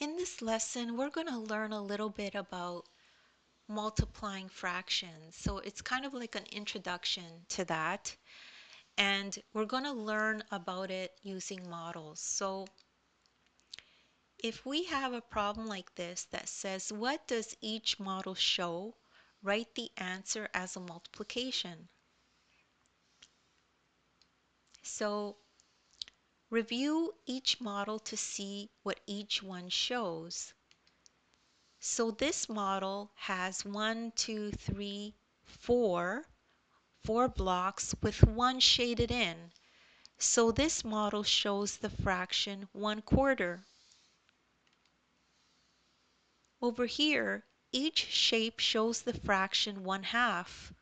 In this lesson, we're going to learn a little bit about multiplying fractions. So it's kind of like an introduction to that. And we're going to learn about it using models. So if we have a problem like this that says, what does each model show? Write the answer as a multiplication. So review each model to see what each one shows. So this model has 1, 2, 3, 4 blocks with one shaded in. So this model shows the fraction 1/4. Over here, each shape shows the fraction 1/2.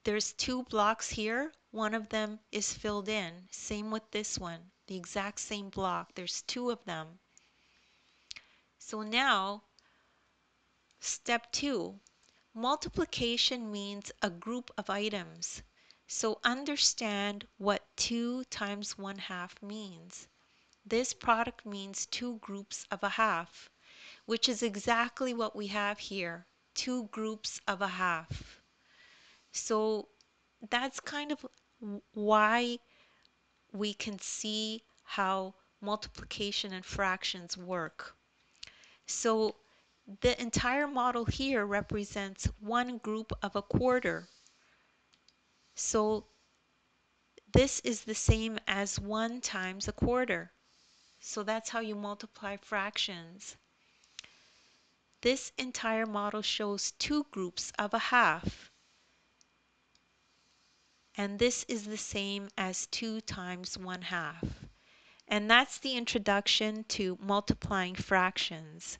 There's 2 blocks here. One of them is filled in. Same with this one, the exact same block. There's 2 of them. So now, step 2. Multiplication means a group of items. So understand what 2 times 1/2 means. This product means 2 groups of a half, which is exactly what we have here, 2 groups of a half. So that's kind of why we can see how multiplication and fractions work. So the entire model here represents 1 group of a quarter. So this is the same as 1 times a quarter. So that's how you multiply fractions. This entire model shows 2 groups of a half. And this is the same as 2 times 1/2. And that's the introduction to multiplying fractions.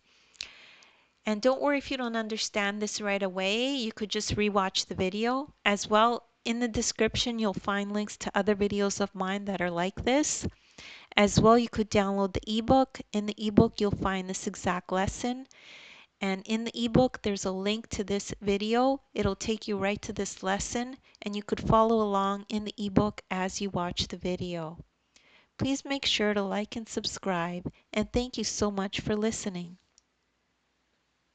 And don't worry if you don't understand this right away. You could just rewatch the video. As well, in the description, you'll find links to other videos of mine that are like this. As well, you could download the ebook. In the ebook, you'll find this exact lesson. And in the ebook, there's a link to this video. It'll take you right to this lesson, and you could follow along in the ebook as you watch the video. Please make sure to like and subscribe, and thank you so much for listening.